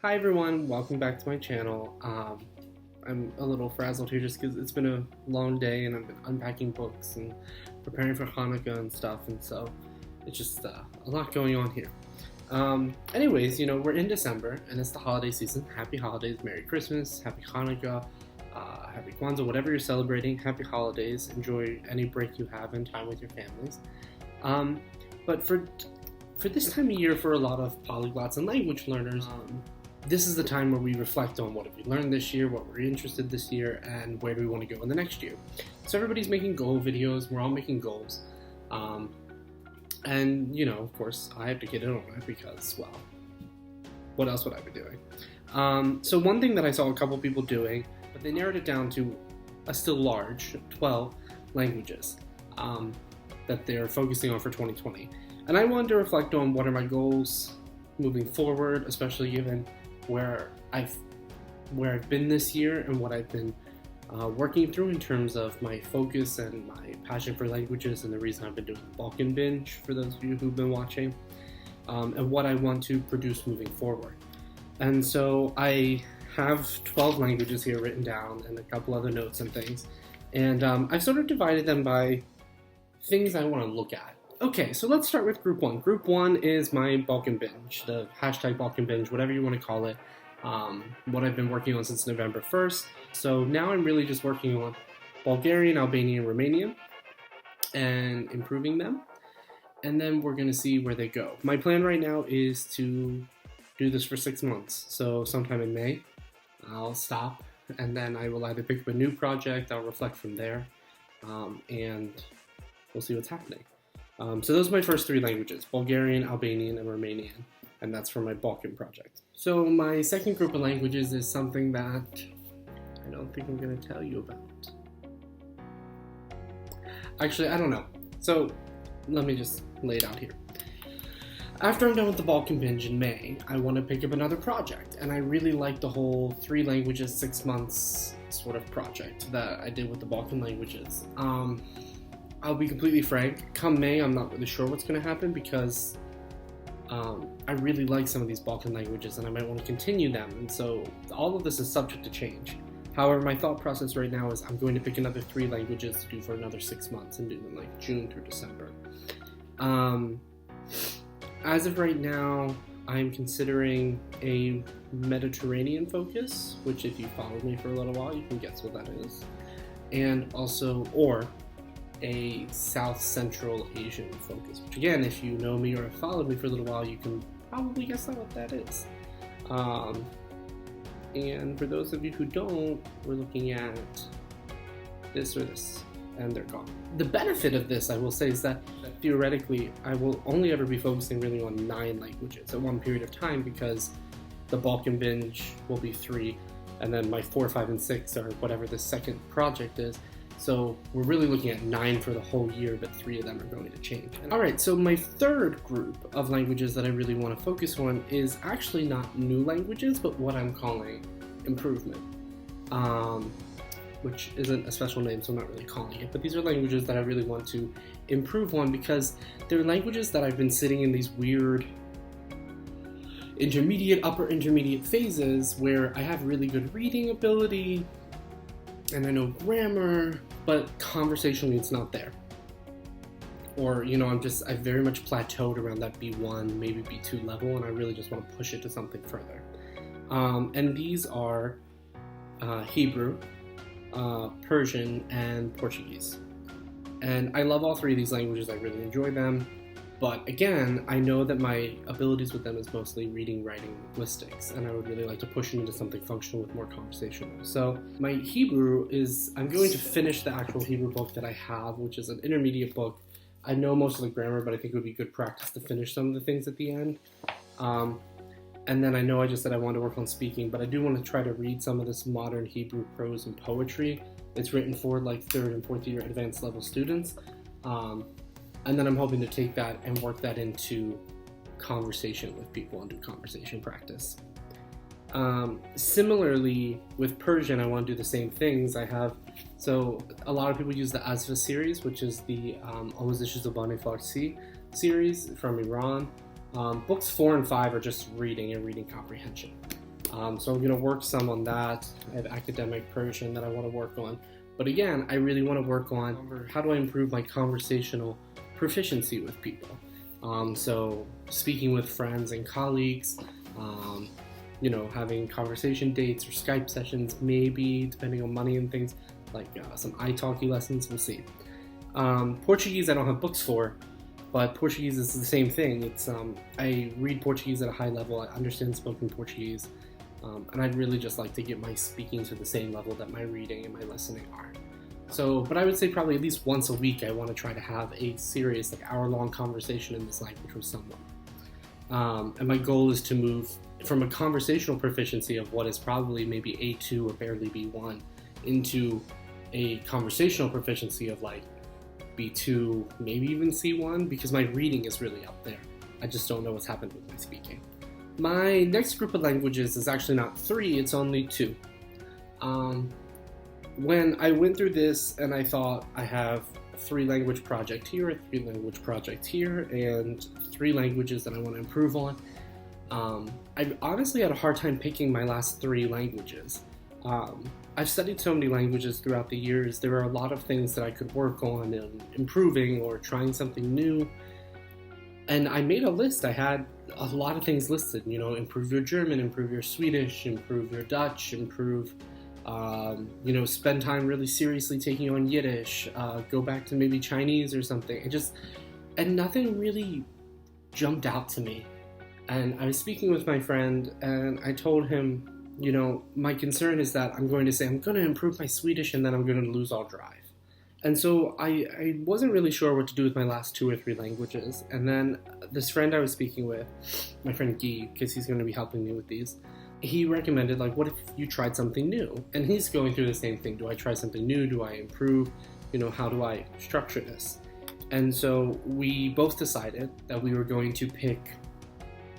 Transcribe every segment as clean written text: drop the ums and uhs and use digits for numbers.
Hi everyone, welcome back to my channel. I'm a little frazzled here just because it's been a long day and I've been unpacking books and preparing for Hanukkah and stuff, and so it's just a lot going on here. Anyways, we're in December and it's the holiday season. Happy holidays, Merry Christmas, Happy Hanukkah, Happy Kwanzaa, whatever you're celebrating, happy holidays. Enjoy any break you have and time with your families. But for this time of year, for a lot of polyglots and language learners, this is the time where we reflect on what have we learned this year, what we're interested this year, and where do we want to go in the next year. So everybody's making goal videos, we're all making goals. And, of course, I have to get in on it because, well, what else would I be doing? So one thing that I saw a couple people doing, but they narrowed it down to a still large 12 languages that they're focusing on for 2020. And I wanted to reflect on what are my goals moving forward, especially given where I've been this year and what I've been working through in terms of my focus and my passion for languages and the reason I've been doing the Balkan Binge, for those of you who've been watching, and what I want to produce moving forward. And so I have 12 languages here written down and a couple other notes and things, and I've sort of divided them by things I want to look at. Okay, so let's start with Group 1. Group 1 is my Balkan Binge, the hashtag Balkan Binge, whatever you want to call it, what I've been working on since November 1st. So now I'm really just working on Bulgarian, Albanian, Romanian, and improving them. And then we're going to see where they go. My plan right now is to do this for 6 months. So sometime in May, I'll stop, and then I will either pick up a new project, I'll reflect from there, and we'll see what's happening. So those are my first 3 languages, Bulgarian, Albanian, and Romanian, and that's for my Balkan project. So my second group of languages is something that I don't think I'm going to tell you about. Actually, I don't know. So let me just lay it out here. After I'm done with the Balkan Binge in May, I want to pick up another project, and I really like the whole 3 languages, 6 months sort of project that I did with the Balkan languages. I'll be completely frank, come May, I'm not really sure what's going to happen because I really like some of these Balkan languages and I might want to continue them, and so all of this is subject to change. However, my thought process right now is I'm going to pick another 3 languages to do for another 6 months and do them like June through December. As of right now, I'm considering a Mediterranean focus, which if you followed me for a little while, you can guess what that is, and also, or a South Central Asian focus, which again, if you know me or have followed me for a little while, you can probably guess out what that is. And for those of you who don't, we're looking at this or this, and they're gone. The benefit of this, I will say, is that theoretically, I will only ever be focusing really on 9 languages at one period of time, because the Balkan Binge will be 3, and then my 4, 5, and 6 are whatever the second project is. So we're really looking at 9 for the whole year, but 3 of them are going to change. Alright, so my third group of languages that I really want to focus on is actually not new languages, but what I'm calling improvement. Which isn't a special name, so I'm not really calling it, but these are languages that I really want to improve on because they're languages that I've been sitting in these weird intermediate, upper intermediate phases where I have really good reading ability, and I know grammar, but conversationally it's not there. Or, I've very much plateaued around that B1, maybe B2 level, and I really just want to push it to something further. And these are Hebrew, Persian, and Portuguese. And I love all 3 of these languages, I really enjoy them. But again, I know that my abilities with them is mostly reading, writing, linguistics, and I would really like to push into something functional with more conversational. So my Hebrew is, I'm going to finish the actual Hebrew book that I have, which is an intermediate book. I know most of the grammar, but I think it would be good practice to finish some of the things at the end. And then I know I just said I wanted to work on speaking, but I do want to try to read some of this modern Hebrew prose and poetry. It's written for like 3rd and 4th year advanced level students. And then I'm hoping to take that and work that into conversation with people and do conversation practice. Similarly, with Persian, I want to do the same things. So a lot of people use the Azva series, which is the Omuzishis Zabani Farsi series from Iran. Books 4 and 5 are just reading and reading comprehension. So I'm going to work some on that. I have academic Persian that I want to work on. But again, I really want to work on how do I improve my conversational proficiency with people. So speaking with friends and colleagues, having conversation dates or Skype sessions, maybe, depending on money and things, like some italki lessons, we'll see. Portuguese I don't have books for, but Portuguese is the same thing. It's I read Portuguese at a high level, I understand spoken Portuguese, and I'd really just like to get my speaking to the same level that my reading and my listening are. So, but I would say probably at least once a week I want to try to have a serious, like, hour-long conversation in this language with someone. And my goal is to move from a conversational proficiency of what is probably maybe A2 or barely B1 into a conversational proficiency of like B2, maybe even C1, because my reading is really up there. I just don't know what's happened with my speaking. My next group of languages is actually not 3, it's only 2. When I went through this and I thought I have a 3-language project here, a 3-language project here, and 3 languages that I want to improve on, I honestly had a hard time picking my last 3 languages. I've studied so many languages throughout the years. There are a lot of things that I could work on and improving or trying something new. And I made a list. I had a lot of things listed, improve your German, improve your Swedish, improve your Dutch, improve, spend time really seriously taking on Yiddish, go back to maybe Chinese or something. And nothing really jumped out to me. And I was speaking with my friend and I told him, my concern is that I'm going to say I'm going to improve my Swedish and then I'm going to lose all drive. And so I wasn't really sure what to do with my last 2 or 3 languages. And then this friend I was speaking with, my friend Guy, because he's going to be helping me with these, he recommended, like, what if you tried something new? And he's going through the same thing. Do I try something new? Do I improve? How do I structure this? And so we both decided that we were going to pick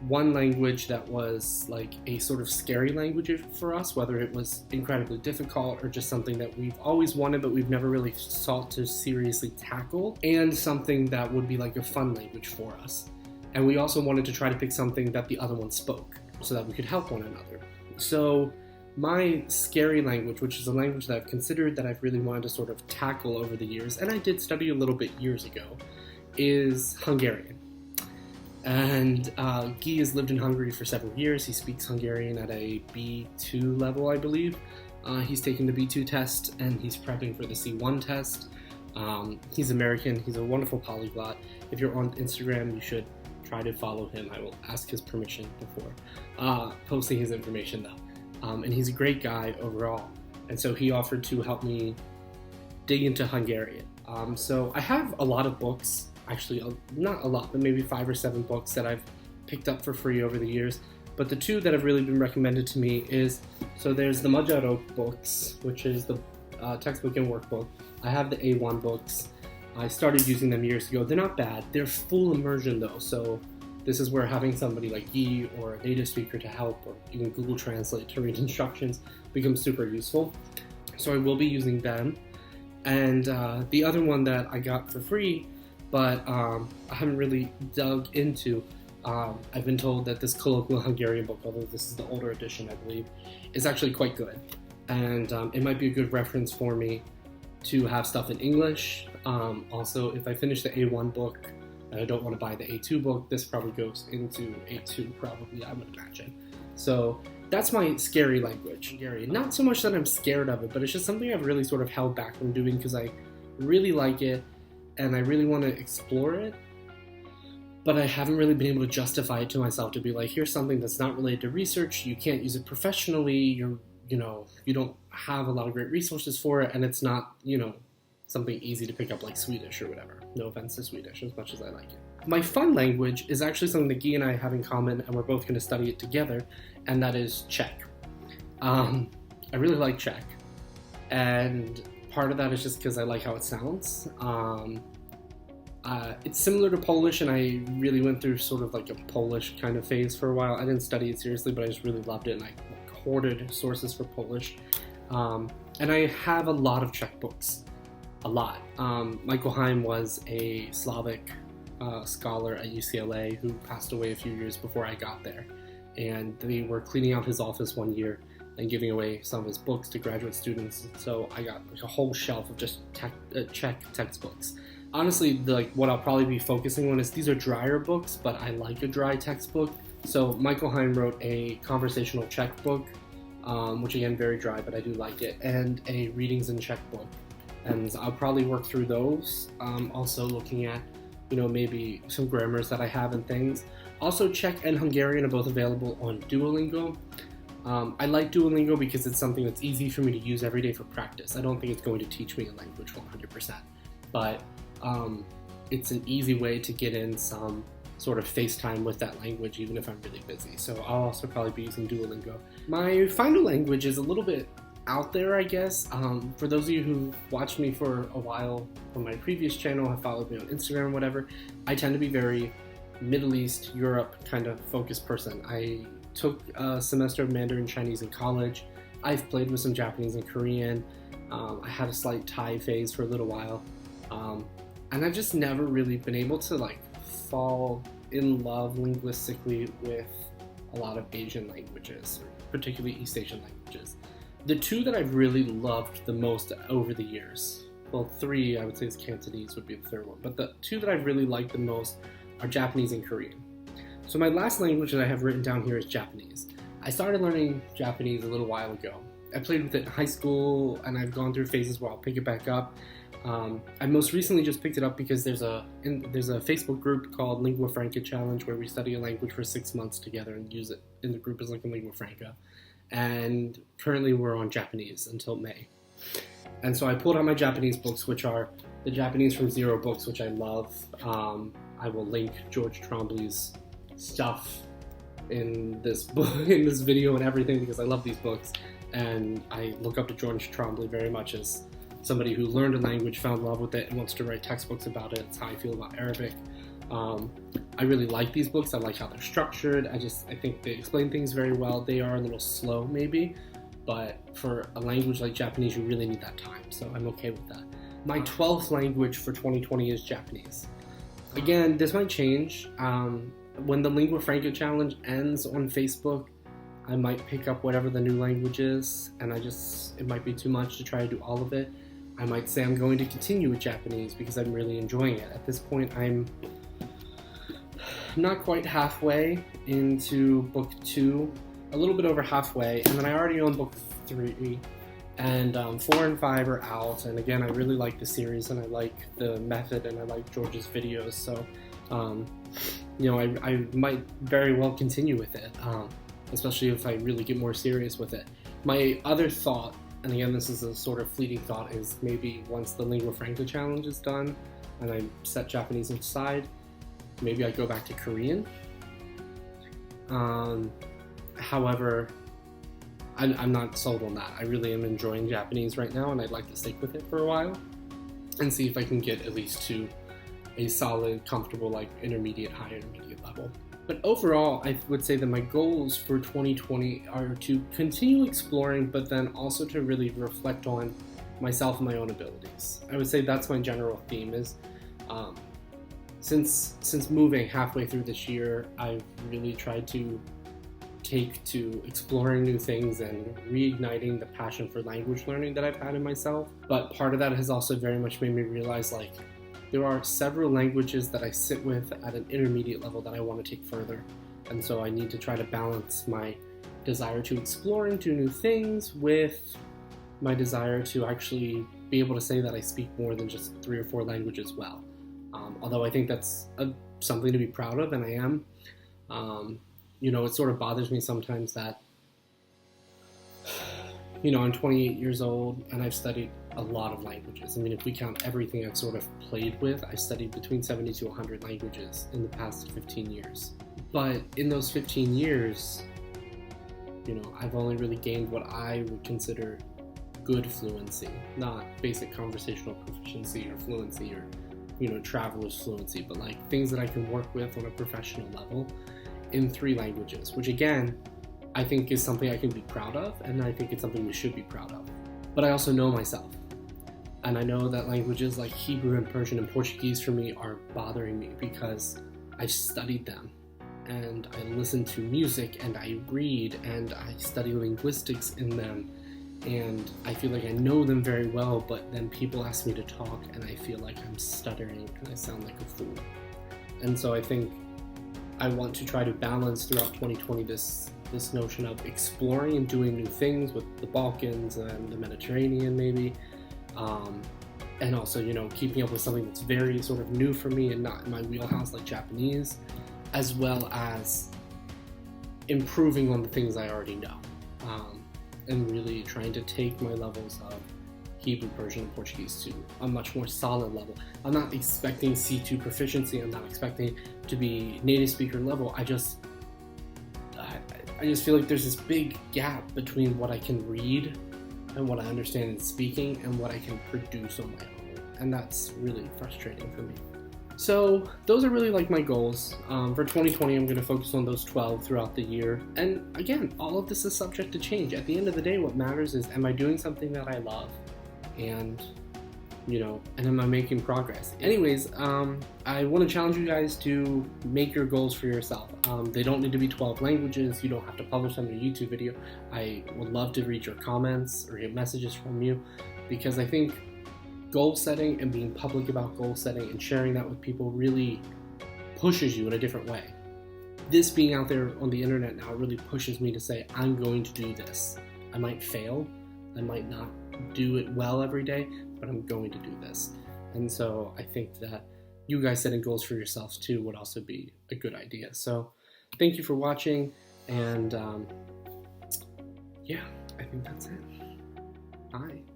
one language that was like a sort of scary language for us, whether it was incredibly difficult or just something that we've always wanted but we've never really sought to seriously tackle, and something that would be like a fun language for us. And we also wanted to try to pick something that the other one spoke so that we could help one another. So my scary language, which is a language that I've considered that I've really wanted to sort of tackle over the years, and I did study a little bit years ago, is Hungarian. And Guy has lived in Hungary for several years. He speaks Hungarian at a B2 level, I believe. He's taking the B2 test, and he's prepping for the C1 test. He's American. He's a wonderful polyglot. If you're on Instagram, you should try to follow him. I will ask his permission before posting his information, though. And he's a great guy overall. And so he offered to help me dig into Hungarian. So I have a lot of books. Actually, not a lot, but maybe 5 or 7 books that I've picked up for free over the years. But the 2 that have really been recommended to me is, so there's the Magyarok books, which is the textbook and workbook. I have the A1 books. I started using them years ago. They're not bad. They're full immersion though, so this is where having somebody like Guy or a native speaker to help, or even Google Translate to read instructions, becomes super useful. So I will be using them. And the other one that I got for free, but I haven't really dug into. I've been told that this colloquial Hungarian book, although this is the older edition, I believe, is actually quite good. And it might be a good reference for me to have stuff in English. Also, if I finish the A1 book and I don't want to buy the A2 book, this probably goes into A2, probably, I would imagine. So that's my scary language, Hungarian. Not so much that I'm scared of it, but it's just something I've really sort of held back from doing because I really like it and I really want to explore it, but I haven't really been able to justify it to myself to be like, here's something that's not related to research, you can't use it professionally, you don't have a lot of great resources for it, and it's not, something easy to pick up like Swedish or whatever. No offense to Swedish, as much as I like it. My fun language is actually something that Guy and I have in common, and we're both going to study it together, and that is Czech. I really like Czech, and part of that is just because I like how it sounds. It's similar to Polish, and I really went through sort of like a Polish kind of phase for a while. I didn't study it seriously, but I just really loved it, and I hoarded sources for Polish. And I have a lot of Czech books. A lot. Michael Heim was a Slavic scholar at UCLA who passed away a few years before I got there. and they were cleaning out his office one year and giving away some of his books to graduate students. So I got like a whole shelf of just Czech textbooks. Honestly, what I'll probably be focusing on is these are drier books, but I like a dry textbook. So Michael Heim wrote a conversational Czech book, which again, very dry, but I do like it, and a readings in Czech book. And I'll probably work through those. Also looking at, maybe some grammars that I have and things. Also, Czech and Hungarian are both available on Duolingo. I like Duolingo because it's something that's easy for me to use every day for practice. I don't think it's going to teach me a language 100%, but it's an easy way to get in some sort of FaceTime with that language, even if I'm really busy. So I'll also probably be using Duolingo. My final language is a little bit out there, I guess. For those of you who watched me for a while on my previous channel, have followed me on Instagram, whatever, I tend to be very Middle East, Europe kind of focused person. I took a semester of Mandarin Chinese in college. I've played with some Japanese and Korean. I had a slight Thai phase for a little while. And I've just never really been able to fall in love linguistically with a lot of Asian languages, particularly East Asian languages. The two that I've really loved the most over the years, well, three, I would say, is Cantonese would be the third one, but the two that I've really liked the most are Japanese and Korean. So my last language that I have written down here is Japanese. I started learning Japanese a little while ago. I played with it in high school, and I've gone through phases where I'll pick it back up. I most recently just picked it up because there's a Facebook group called Lingua Franca Challenge where we study a language for 6 months together and use it in the group as a lingua franca. And currently we're on Japanese until May. And so I pulled out my Japanese books, which are the Japanese from Zero books, which I love. I will link George Trombley's stuff in this book, in this video and everything, because I love these books. And I look up to George Trombley very much as somebody who learned a language, found love with it, and wants to write textbooks about it. That's how I feel about Arabic. I really like these books. I like how they're structured. I think they explain things very well. They are a little slow, maybe, but for a language like Japanese, you really need that time, so I'm okay with that. My 12th language for 2020 is Japanese. Again, this might change. When the Lingua Franca Challenge ends on Facebook, I might pick up whatever the new language is, and it might be too much to try to do all of it. I might say I'm going to continue with Japanese because I'm really enjoying it. At this point, I'm not quite halfway into book 2, a little bit over halfway, and then I already own book 3, and 4 and 5 are out. And again, I really like the series, and I like the method, and I like George's videos, so I might very well continue with it, especially if I really get more serious with it. My other thought, and again, this is a sort of fleeting thought, is maybe once the Lingua Franca Challenge is done and I set Japanese aside, maybe I go back to Korean. However, I'm not sold on that. I really am enjoying Japanese right now, and I'd like to stick with it for a while and see if I can get at least to a solid, comfortable, intermediate, high intermediate level. But overall, I would say that my goals for 2020 are to continue exploring, but then also to really reflect on myself and my own abilities. I would say that's my general theme is, since moving halfway through this year, I've really tried to take to exploring new things and reigniting the passion for language learning that I've had in myself. But part of that has also very much made me realize, there are several languages that I sit with at an intermediate level that I want to take further. And so I need to try to balance my desire to explore into new things with my desire to actually be able to say that I speak more than just 3 or 4 languages well. Although I think that's something to be proud of, and I am. It sort of bothers me sometimes that, I'm 28 years old and I've studied a lot of languages. I mean, if we count everything I've sort of played with, I studied between 70 to 100 languages in the past 15 years. But in those 15 years, I've only really gained what I would consider good fluency, not basic conversational proficiency or fluency or, traveler's fluency, but things that I can work with on a professional level in 3 languages, which again, I think is something I can be proud of, and I think it's something we should be proud of. But I also know myself. And I know that languages like Hebrew and Persian and Portuguese for me are bothering me because I've studied them and I listen to music, and I read, and I study linguistics in them, and I feel like I know them very well, but then people ask me to talk, and I feel like I'm stuttering, and I sound like a fool. And so I think I want to try to balance throughout 2020 this notion of exploring and doing new things with the Balkans and the Mediterranean maybe, and also, you know, keeping up with something that's very sort of new for me and not in my wheelhouse like Japanese, as well as improving on the things I already know, and really trying to take my levels of Hebrew, Persian, and Portuguese to a much more solid level. I'm not expecting C2 proficiency. I'm not expecting to be native speaker level. I just feel like there's this big gap between what I can read and what I understand in speaking and what I can produce on my own. And that's really frustrating for me. So those are really like my goals. For 2020, I'm going to focus on those 12 throughout the year. And again, all of this is subject to change. At the end of the day, what matters is, am I doing something that I love? And, you know, and am I making progress? Anyways, I want to challenge you guys to make your goals for yourself. They don't need to be 12 languages. You don't have to publish them in a YouTube video. I would love to read your comments or get messages from you, because I think goal setting and being public about goal setting and sharing that with people really pushes you in a different way. This being out there on the internet now really pushes me to say, I'm going to do this. I might fail. I might not do it well every day, but I'm going to do this. And so I think that you guys setting goals for yourselves too would also be a good idea. So thank you for watching, and yeah, I think that's it. Bye.